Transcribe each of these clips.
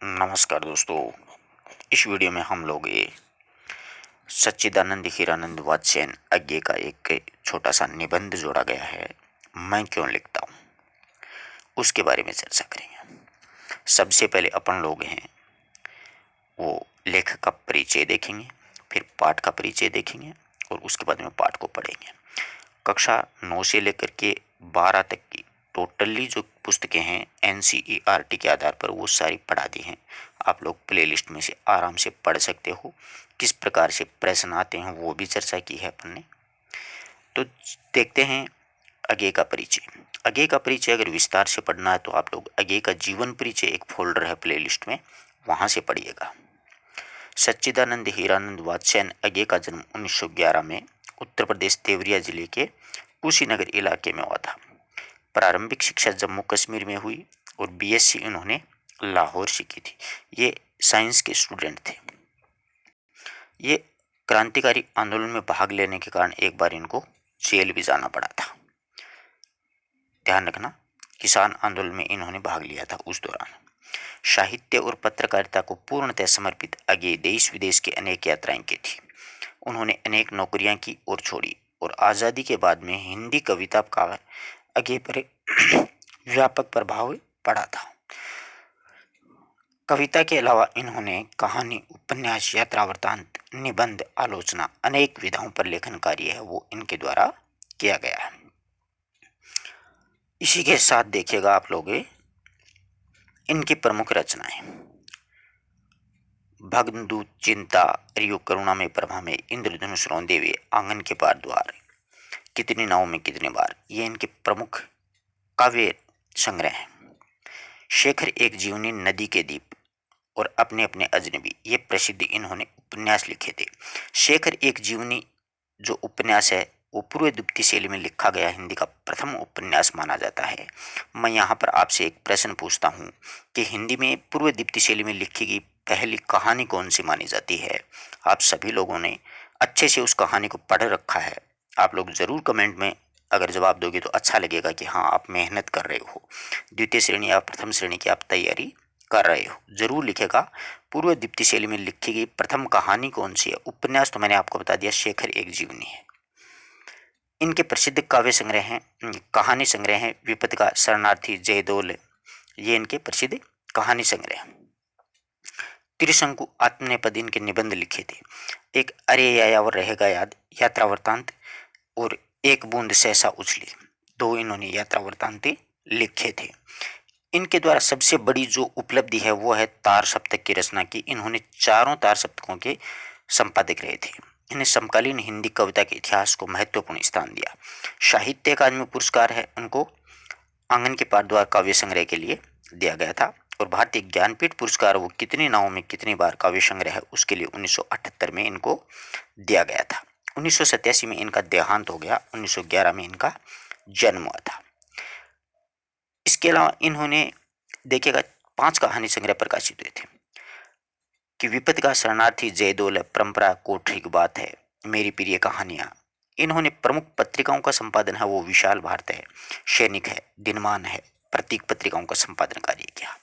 नमस्कार दोस्तों। इस वीडियो में हम लोग ये सच्चिदानंद हीरानंद वात्स्ययन अज्ञे का एक छोटा सा निबंध जोड़ा गया है, मैं क्यों लिखता हूँ, उसके बारे में चर्चा करेंगे। सबसे पहले अपन लोग हैं वो लेखक का परिचय देखेंगे, फिर पाठ का परिचय देखेंगे और उसके बाद में पाठ को पढ़ेंगे। कक्षा 9 से लेकर के 12 तक की टोटली जो पुस्तकें हैं NCERT के आधार पर वो सारी पढ़ा दी हैं। आप लोग प्लेलिस्ट में से आराम से पढ़ सकते हो। किस प्रकार से प्रश्न आते हैं वो भी चर्चा की है अपन ने। तो देखते हैं अज्ञे का परिचय। अज्ञे का परिचय अगर विस्तार से पढ़ना है तो आप लोग अज्ञे का जीवन परिचय एक फोल्डर है प्लेलिस्ट में, वहाँ से पढ़िएगा। सच्चिदानंद हीरानंद वात्स्ययन अज्ञे का जन्म 1911 में उत्तर प्रदेश देवरिया जिले के कुशीनगर इलाके में हुआ था। प्रारंभिक शिक्षा जम्मू कश्मीर में हुई और BSc इन्होंने लाहौर से की थी। ये साइंस के स्टूडेंट थे। ये क्रांतिकारी आंदोलन में भाग लेने के कारण एक बार इनको जेल भी जाना पड़ा था। ध्यान रखना, किसान आंदोलन में इन्होंने भाग लिया था उस दौरान। साहित्य और पत्रकारिता को पूर्णतः समर्पित अज्ञे देश विदेश की अनेक यात्राएं की थी। उन्होंने अनेक नौकरियां की और छोड़ी और आज़ादी के बाद में हिंदी कविता का अज्ञे पर व्यापक प्रभाव पड़ा था। कविता के अलावा इन्होंने कहानी, उपन्यास, यात्रा वृत्तांत, निबंध, आलोचना, अनेक विधाओं पर लेखन कार्य है वो इनके द्वारा किया गया है। इसी के साथ देखिएगा आप लोग इनकी प्रमुख रचनाएं। भगदूत, चिंता, रियो, करुणा में, प्रभा में, इंद्रधनुष, रौंदेवे, आंगन के पार द्वार, कितनी नाव में कितने बार, ये इनके प्रमुख काव्य संग्रह हैं। शेखर एक जीवनी, नदी के दीप और अपने अपने अजनबी, ये प्रसिद्ध इन्होंने उपन्यास लिखे थे। शेखर एक जीवनी जो उपन्यास है वो पूर्व द्वितीय शैली में लिखा गया हिंदी का प्रथम उपन्यास माना जाता है। मैं यहाँ पर आपसे एक प्रश्न पूछता हूँ कि हिंदी में पूर्व द्वितीय शैली में लिखी गई पहली कहानी कौन सी मानी जाती है? आप सभी लोगों ने अच्छे से उस कहानी को पढ़ रखा है। आप लोग ज़रूर कमेंट में अगर जवाब दोगे तो अच्छा लगेगा कि हाँ आप मेहनत कर रहे हो, द्वितीय श्रेणी या प्रथम श्रेणी की आप तैयारी कर रहे हो। जरूर लिखेगा पूर्व द्वितीय शैली में लिखी गई प्रथम कहानी कौन सी है। उपन्यास तो मैंने आपको बता दिया, शेखर एक जीवनी है। इनके प्रसिद्ध काव्य संग्रह हैं, कहानी संग्रह हैं, विपद का शरणार्थी, जयदोल, ये इनके प्रसिद्ध कहानी संग्रह हैं। त्रिशंकु, आत्मनेपद इनके निबंध लिखे थे। एक अरे यायावर रहेगा याद, यात्रा वृत्तांत और एक बूंद सहसा उछली, दो इन्होंने यात्रा वृत्तांत लिखे थे। इनके द्वारा सबसे बड़ी जो उपलब्धि है वो है तार सप्तक की रचना की। इन्होंने चारों तार सप्तकों के संपादक रहे थे। इन्हें समकालीन हिंदी कविता के इतिहास को महत्वपूर्ण स्थान दिया। साहित्य अकादमी पुरस्कार है उनको आंगन के पार द्वार काव्य संग्रह के लिए दिया गया था। और भारतीय ज्ञानपीठ पुरस्कार वो कितनी नावों में कितनी बार काव्य संग्रह है उसके लिए 1978 में इनको दिया गया था। 1987 में इनका देहांत हो गया, 1911 में इनका जन्म हुआ था। इसके अलावा इन्होंने देखिएगा 5 कहानी संग्रह प्रकाशित हुए थे कि विपद का शरणार्थी, जयदोल, परंपरा, कोठरी की बात है, मेरी प्रिय कहानियां। इन्होंने प्रमुख पत्रिकाओं का संपादन है वो विशाल भारत है, सैनिक है, दिनमान है, प्रतीक पत्रिकाओं का संपादन कार्य किया।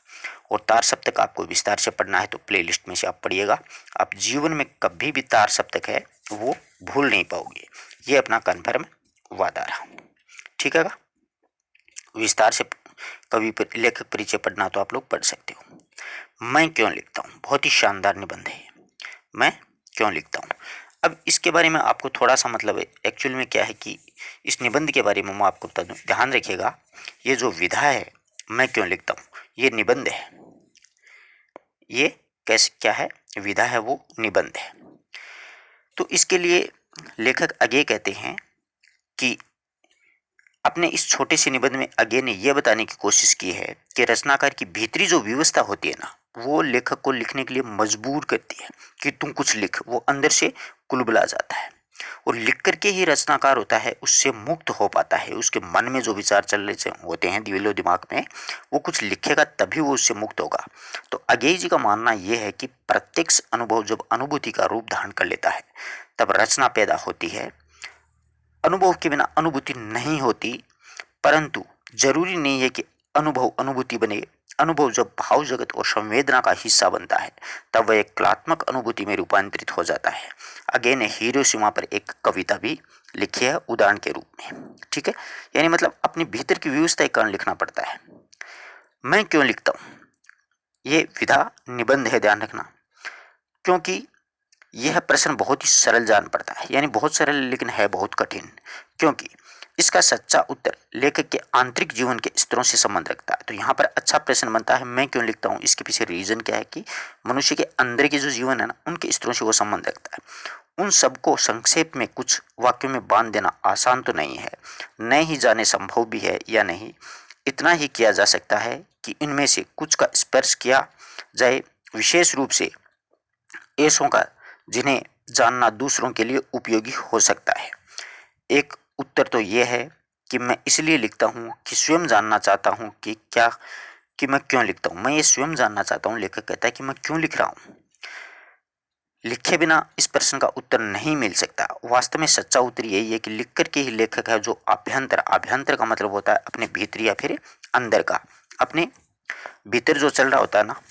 और तार सप्तक आपको विस्तार से पढ़ना है तो प्लेलिस्ट में से आप पढ़िएगा। आप जीवन में कभी भी तार सप्तक है वो भूल नहीं पाओगे, ये अपना कन्फर्म वादा रहा। ठीक है, विस्तार से कवि लेखक परिचय पढ़ना तो आप लोग पढ़ सकते हो। मैं क्यों लिखता हूँ, बहुत ही शानदार निबंध है, मैं क्यों लिखता हूँ। अब इसके बारे में आपको थोड़ा सा मतलब एक्चुअल में क्या है कि इस निबंध के बारे में मैं आपको बता दूँ। ध्यान रखिएगा, ये जो विधा है मैं क्यों लिखता हूँ, ये निबंध है। ये कैसे क्या है, विधा है वो निबंध है। तो इसके लिए लेखक अज्ञे कहते हैं कि अपने इस छोटे से निबंध में अज्ञे ने यह बताने की कोशिश की है कि रचनाकार की भीतरी जो व्यवस्था होती है ना, वो लेखक को लिखने के लिए मजबूर करती है कि तुम कुछ लिख। वो अंदर से कुलबुला जाता है और लिख करके ही रचनाकार होता है उससे मुक्त हो पाता है। उसके मन में जो विचार चल रहे होते हैं दिलो दिमाग में, वो कुछ लिखेगा तभी वो उससे मुक्त होगा। तो अज्ञे जी का मानना यह है कि प्रत्यक्ष अनुभव जब अनुभूति का रूप धारण कर लेता है तब रचना पैदा होती है। अनुभव के बिना अनुभूति नहीं होती, परंतु जरूरी नहीं है कि अनुभव अनुभूति बने। अनुभव जब भाव जगत और संवेदना का हिस्सा बनता है तब वह एक कलात्मक अनुभूति में रूपांतरित हो जाता है। अगेन हिरोशिमा पर एक कविता भी लिखी है उदाहरण के रूप में, ठीक है। यानी मतलब अपने भीतर की व्यवस्था के कारण लिखना पड़ता है। मैं क्यों लिखता हूँ, ये विधा निबंध है, ध्यान रखना, क्योंकि यह प्रश्न बहुत ही सरल जान पड़ता है, यानी बहुत सरल लेकिन है बहुत कठिन, क्योंकि इसका सच्चा उत्तर लेखक के आंतरिक जीवन के स्तरों से संबंध रखता है। तो यहाँ पर अच्छा प्रश्न बनता है, मैं क्यों लिखता हूँ, इसके पीछे रीजन क्या है कि मनुष्य के अंदर के जो जीवन है ना, उनके स्तरों से वो संबंध रखता है। उन सबको संक्षेप में कुछ वाक्यों में बांध देना आसान तो नहीं है, न ही जाने संभव भी है या नहीं। इतना ही किया जा सकता है कि इनमें से कुछ का स्पर्श किया जाए, विशेष रूप से ऐसों का जिन्हें जानना दूसरों के लिए उपयोगी हो सकता है। एक उत्तर तो यह है कि मैं इसलिए लिखता हूँ कि स्वयं जानना चाहता हूँ कि मैं क्यों लिखता हूँ। मैं ये स्वयं जानना चाहता हूँ, लेखक कहता है कि मैं क्यों लिख रहा हूँ। लिखे बिना इस प्रश्न का उत्तर नहीं मिल सकता। वास्तव में सच्चा उत्तर यही है कि लिख कर के ही लेखक है जो आभ्यंतर का मतलब होता है अपने भीतर या फिर अंदर का, अपने भीतर जो चल रहा होता है ना,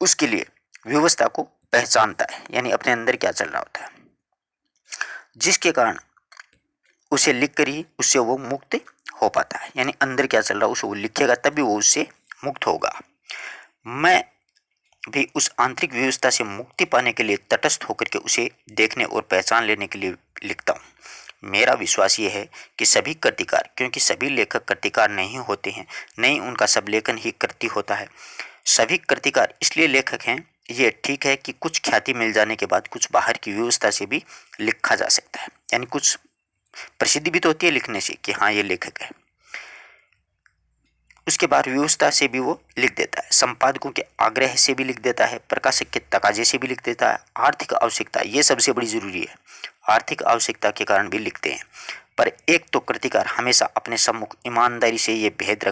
उसके लिए व्यवस्था को पहचानता है, यानी अपने अंदर क्या चल रहा होता है, जिसके कारण उसे लिख कर ही उससे वो मुक्त हो पाता है। यानी अंदर क्या चल रहा है उसे वो लिखेगा तभी वो उससे मुक्त होगा। मैं भी उस आंतरिक व्यवस्था से मुक्ति पाने के लिए तटस्थ होकर के उसे देखने और पहचान लेने के लिए लिखता हूँ। मेरा विश्वास ये है कि सभी कृतिकार, क्योंकि सभी लेखक कृतिकार नहीं होते हैं, नहीं उनका सब लेखन ही कृति होता है, सभी कृतिकार इसलिए लेखक हैं। ये ठीक है कि कुछ ख्याति मिल जाने के बाद कुछ बाहर की व्यवस्था से भी लिखा जा सकता है, यानी कुछ प्रसिद्धि भी तो होती है लिखने से कि हाँ ये लेखक है, उसके बाद व्यवस्था से भी वो लिख देता है, संपादकों के आग्रह से भी लिख देता है, प्रकाशक के तकाजे से भी लिख देता है, आर्थिक आवश्यकता ये सबसे बड़ी जरूरी है, आर्थिक आवश्यकता के कारण भी लिखते हैं। पर एक तो कृतिकार हमेशा अपने सम्मुख ईमानदारी से ये भेद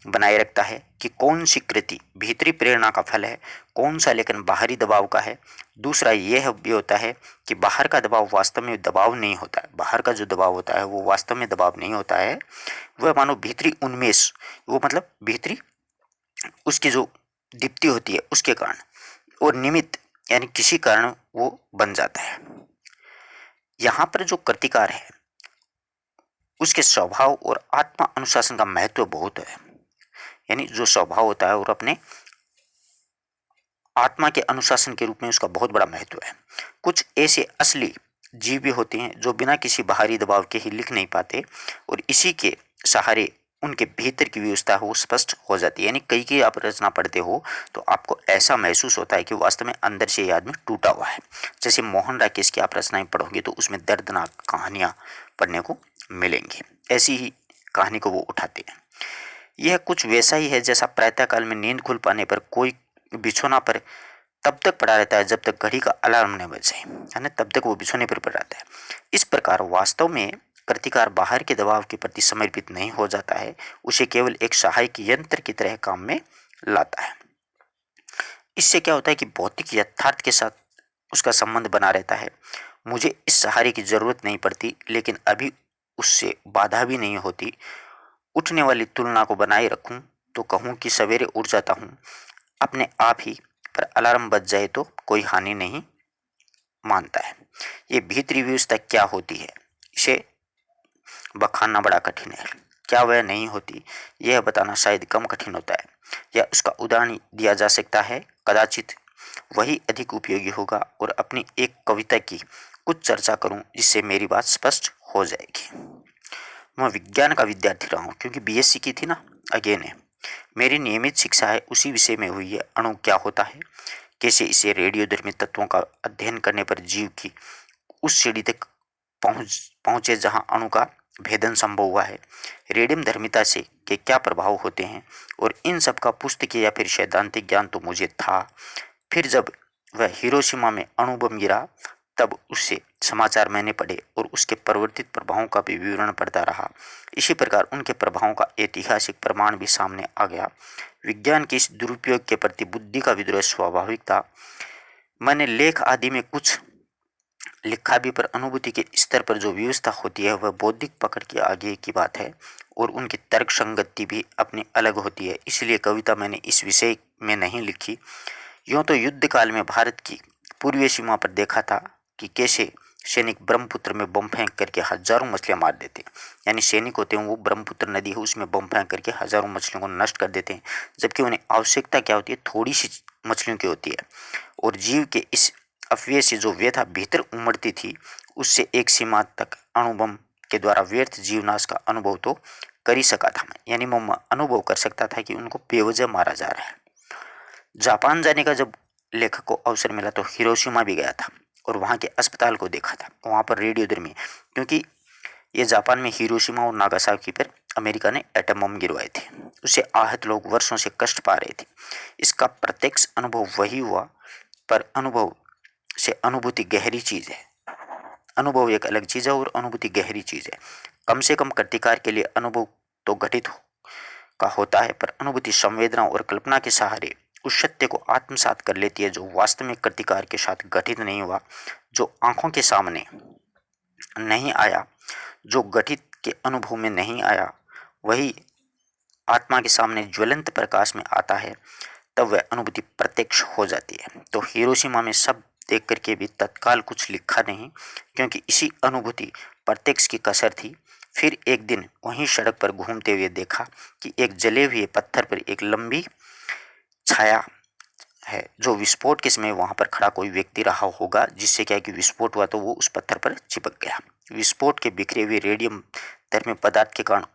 बनाए रखता है कि कौन सी कृति भीतरी प्रेरणा का फल है, कौन सा लेखन बाहरी दबाव का है। दूसरा यह भी होता है कि बाहर का दबाव वास्तव में दबाव नहीं होता है, बाहर का जो दबाव होता है वो वास्तव में दबाव नहीं होता है, वह मानो भीतरी उन्मेष, वो मतलब भीतरी उसकी जो दीप्ति होती है उसके कारण और निमित्त, यानी किसी कारण वो बन जाता है। यहाँ पर जो कृतिकार है उसके स्वभाव और आत्मा अनुशासन का महत्व बहुत है, यानी जो स्वभाव होता है और अपने आत्मा के अनुशासन के रूप में उसका बहुत बड़ा महत्व है। कुछ ऐसे असली जीव भी होते हैं जो बिना किसी बाहरी दबाव के ही लिख नहीं पाते और इसी के सहारे उनके भीतर की व्यवस्था हो स्पष्ट हो जाती है। यानी कई आप रचना पढ़ते हो तो आपको ऐसा महसूस होता है कि वास्तव में अंदर से ये आदमी टूटा हुआ है। जैसे मोहन राकेश की आप रचनाएं पढ़ोगे तो उसमें दर्दनाक कहानियां पढ़ने को मिलेंगी, ऐसी ही कहानी को वो उठाते हैं। यह कुछ वैसा ही है जैसा प्रातःकाल में नींद खुल पाने पर कोई बिछौना पर तब तक पड़ा रहता है जब तक घड़ी का अलार्म न बजे, है ना, तब तक वो बिछौने पर पड़ा रहता है। इस प्रकार वास्तव में कृतिकार बाहर के दबाव के प्रति समर्पित नहीं हो जाता है, उसे केवल एक सहायक यंत्र की तरह काम में लाता है। इससे क्या होता है कि भौतिक यथार्थ के साथ उसका संबंध बना रहता है। मुझे इस सहारे की जरूरत नहीं पड़ती, लेकिन अभी उससे बाधा भी नहीं होती। उठने वाली तुलना को बनाए रखूं तो कहूं कि सवेरे उठ जाता हूं अपने आप ही, पर अलार्म बज जाए तो कोई हानि नहीं मानता है। ये भीतरी व्यवस्था क्या होती है, इसे बखानना बड़ा कठिन है। क्या वह नहीं होती, यह बताना शायद कम कठिन होता है। या उसका उदाहरण दिया जा सकता है, कदाचित वही अधिक उपयोगी होगा, और अपनी एक कविता की कुछ चर्चा करूं जिससे मेरी बात स्पष्ट हो जाएगी। मैं विज्ञान का विद्यार्थी रहा हूँ क्योंकि बीएससी की थी ना, अगेन है। मेरी नियमित शिक्षा है उसी विषय में हुई है। अणु क्या होता है, कैसे इसे रेडियोधर्मी तत्वों का अध्ययन करने पर जीव की उस सीढ़ी तक पहुंचे जहां अणु का भेदन संभव हुआ है, रेडियम धर्मिता से के क्या प्रभाव होते हैं, और इन सब का पुस्तकीय या फिर सैद्धांतिक ज्ञान तो मुझे था। फिर जब वह हिरोशिमा में अणु बम गिरा तब उससे समाचार मैंने पढ़े और उसके परिवर्तित प्रभावों का भी विवरण पढ़ता रहा। इसी प्रकार उनके प्रभावों का ऐतिहासिक प्रमाण भी सामने आ गया। विज्ञान के इस दुरुपयोग के प्रति बुद्धि का विद्रोह स्वाभाविक था। मैंने लेख आदि में कुछ लिखा भी, पर अनुभूति के स्तर पर जो व्यवस्था होती है वह बौद्धिक पकड़ के आगे की बात है। और उनकी तर्क संगति भी अपनी अलग होती है। इसलिए कविता मैंने इस विषय में नहीं लिखी। यूँ तो युद्ध काल में भारत की पूर्वीय सीमा पर देखा था कि कैसे सैनिक ब्रह्मपुत्र में बम फेंक करके हजारों मछलियां मार देते हैं। यानी सैनिक होते हैं वो ब्रह्मपुत्र नदी है उसमें बम फेंक करके हजारों मछलियों को नष्ट कर देते हैं, जबकि उन्हें आवश्यकता क्या होती है, थोड़ी सी मछलियों की होती है। और जीव के इस अव्यय से जो व्यथा भीतर उमड़ती थी उससे एक सीमा तक अणुबम के द्वारा व्यर्थ जीवनाश का अनुभव तो कर ही सका था मैं। यानी मैं अनुभव कर सकता था कि उनको बेवजह मारा जा रहा है। जापान जाने का जब लेखक को अवसर मिला तो हिरोशिमा भी गया था और वहाँ के अस्पताल को देखा था। वहाँ पर रेडियोधर्मी, क्योंकि ये जापान में हिरोशिमा और नागासाकी पर अमेरिका ने एटम बम गिरवाए थे, उससे आहत लोग वर्षों से कष्ट पा रहे थे। इसका प्रत्यक्ष अनुभव वही हुआ, पर अनुभव से अनुभूति गहरी चीज है। अनुभव एक अलग चीज है और अनुभूति गहरी चीज है। कम से कम कृतिकार के लिए अनुभव तो घटित का होता है, पर अनुभूति संवेदना और कल्पना के सहारे उस सत्य को आत्मसात कर लेती है जो वास्तविक कृतिकार के साथ घटित नहीं हुआ, जो आंखों के सामने नहीं आया, जो घटित के अनुभव में नहीं आया, वही आत्मा के सामने ज्वलंत प्रकाश में आता है, तब वह अनुभूति प्रत्यक्ष हो जाती है। तो हिरोशिमा में सब देख करके भी तत्काल कुछ लिखा नहीं, क्योंकि इसी अनुभूति प्रत्यक्ष की कसर थी। फिर एक दिन वहीं सड़क पर घूमते हुए देखा कि एक जले हुए पत्थर पर एक लंबी छाया है, जो विस्फोट के समय वहां पर खड़ा कोई व्यक्ति रहा होगा, जिससे क्या है कि विस्फोट हुआ तो वो उस पत्थर पर चिपक गया। विस्फोट के बिखरे हुए रेडियम धर्मी पदार्थ के कारण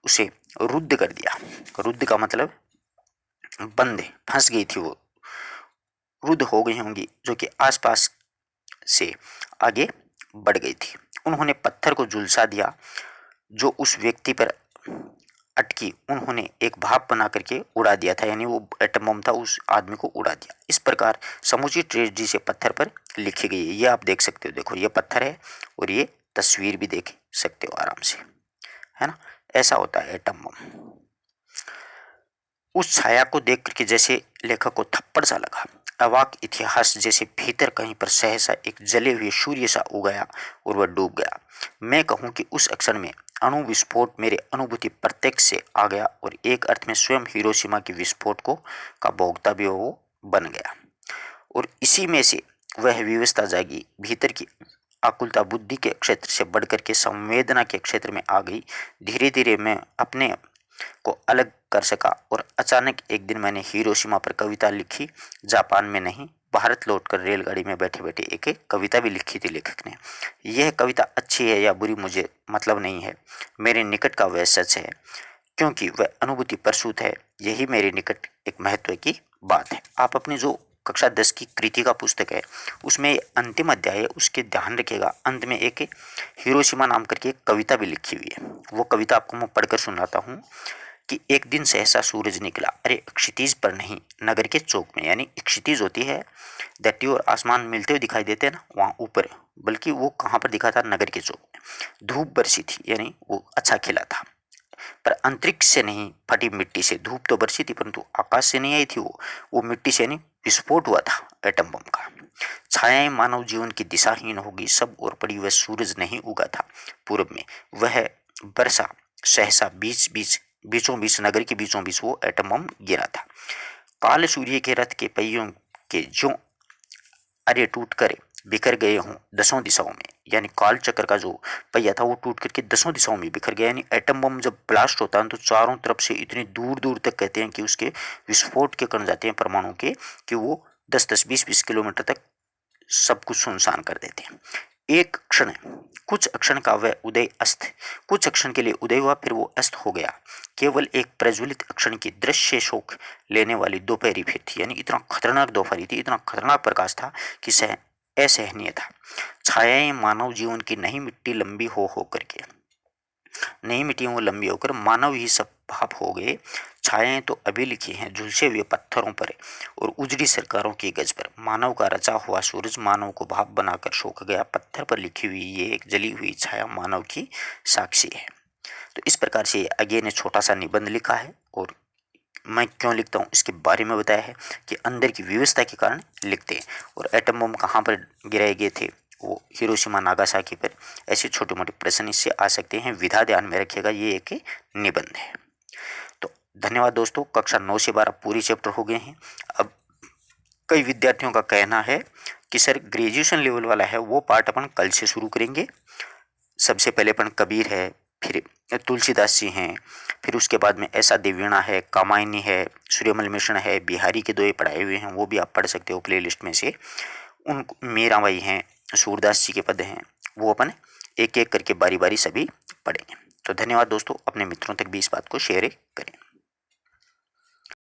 उसे रुद्ध कर दिया। रुद्ध का मतलब बंद, फंस गई थी वो, रुद्ध हो गई होंगी, जो कि आसपास से आगे बढ़ गई थी। उन्होंने पत्थर को झुलसा दिया जो उस व्यक्ति पर अटकी, उन्होंने एक भाप बना करके उड़ा दिया था। यानी वो एटम बम था, उस आदमी को उड़ा दिया। इस प्रकार समूची ट्रेजेडी से पत्थर पर लिखी गई है। ये आप देख सकते हो, देखो ये पत्थर है और ये तस्वीर भी देख सकते हो आराम से, है ना। ऐसा होता है एटम बम। उस छाया को देख करके जैसे लेखक को थप्पड़ सा लगा। अवाक इतिहास जैसे भीतर कहीं पर सहसा एक जले हुए सूर्य सा उगाया और वह डूब गया। मैं कहूं कि उस क्षण में अणु विस्फोट मेरे अनुभूति प्रत्यक्ष से आ गया और एक अर्थ में स्वयं हिरोशिमा के विस्फोट को का भोगता भी वो बन गया। और इसी में से वह व्यवस्था जागी, भीतर की आकुलता बुद्धि के क्षेत्र से बढ़कर के संवेदना के क्षेत्र में आ गई। धीरे धीरे मैं अपने को अलग कर सका और अचानक एक दिन मैंने हिरोशिमा पर कविता लिखी। जापान में नहीं, भारत लौटकर रेलगाड़ी में बैठे बैठे एक एक कविता भी लिखी थी लेखक ने। यह कविता अच्छी है या बुरी मुझे मतलब नहीं है, मेरे निकट का वह सच है, क्योंकि वह अनुभूति प्रसूत है। यही मेरे निकट एक महत्व की बात है। आप अपनी जो कक्षा 10 की कृति का पुस्तक है उसमें अंतिम अध्याय है, उसके ध्यान रखिएगा, अंत में एक हिरोशिमा नाम करके एक कविता भी लिखी हुई है। वो कविता आपको मैं पढ़कर सुनाता हूँ कि एक दिन सहसा सूरज निकला, अरे क्षितिज पर नहीं, नगर के चौक में। यानी क्षितिज होती है धरती और आसमान मिलते हुए दिखाई देते हैं ना, वहाँ ऊपर, बल्कि वो कहाँ पर दिखा था, नगर के चौक में। धूप बरसी थी, यानी वो अच्छा खिला था, पर अंतरिक्ष से नहीं, फटी मिट्टी से। धूप तो बरसी थी परंतु आकाश से नहीं आई थी, वो मिट्टी से, यानी विस्फोट हुआ था एटम बम का। छायाएं मानव जीवन की दिशाहीन होगी, सब और पड़ी, वह सूरज नहीं उगा था पूर्व में, वह बरसा सहसा बीचों बीच, नगर के बीचों बीच वो एटम बम गिरा था। काल सूर्य के रथ के पहियों के जो अरे टूट कर बिखर गए हों दसों दिशाओं में। यानी काल चक्र का जो पहिया था वो टूट करके दसों दिशाओं में बिखर गया। यानी एटम बम जब ब्लास्ट होता है तो चारों तरफ से इतनी दूर दूर तक कहते हैं कि उसके विस्फोट के कण जाते हैं परमाणु के, कि वो 10-10, 20-20 किलोमीटर तक सब कुछ सुनसान कर देते हैं। एक क्षण, कुछ क्षण का वह उदय अस्त, कुछ क्षण के लिए उदय हुआ फिर वो अस्त हो गया। केवल एक प्रज्वलित क्षण की दृश्य शोक लेने वाली दोपहरी फिर थी। यानी इतना खतरनाक दोपहरी थी, इतना खतरनाक प्रकाश था कि असहनीय था। छायाएं मानव जीवन की नहीं मिट्टी लंबी हो करके, नहीं मिट्टियों वो लंबी होकर मानव ही सब भाप हो गए। छायाएं तो अभी लिखी हैं झुलसे हुए पत्थरों पर और उजड़ी सरकारों की गज पर। मानव का रचा हुआ सूरज मानव को भाप बनाकर सोख गया। पत्थर पर लिखी हुई ये एक जली हुई छाया मानव की साक्षी है। तो इस प्रकार से अगे ने छोटा सा निबंध लिखा है और मैं क्यों लिखता हूँ इसके बारे में बताया है कि अंदर की व्यवस्था के कारण लिखते हैं। और एटम बम कहाँ पर गिराए गए थे वो हिरोशिमा नागासाकी पर, ऐसे छोटे मोटे प्रश्न इससे आ सकते हैं, विधा ध्यान में रखिएगा, ये एक निबंध है। तो धन्यवाद दोस्तों। कक्षा 9 से 12 पूरी चैप्टर हो गए हैं। अब कई विद्यार्थियों का कहना है कि सर ग्रेजुएशन लेवल वाला है वो पार्ट अपन कल से शुरू करेंगे। सबसे पहले अपन कबीर है, फिर तुलसीदास जी हैं, फिर उसके बाद में ऐसा देवीणा है, कामायनी है, सूर्यमल मिश्रण है, बिहारी के 2 पढ़ाए हुए हैं, वो भी आप पढ़ सकते हो प्ले लिस्ट में से। उन मीराबाई हैं, सूरदास जी के पद हैं, वो अपन एक एक करके बारी बारी सभी पढ़ेंगे। तो धन्यवाद दोस्तों। अपने मित्रों तक भी इस बात को शेयर करें।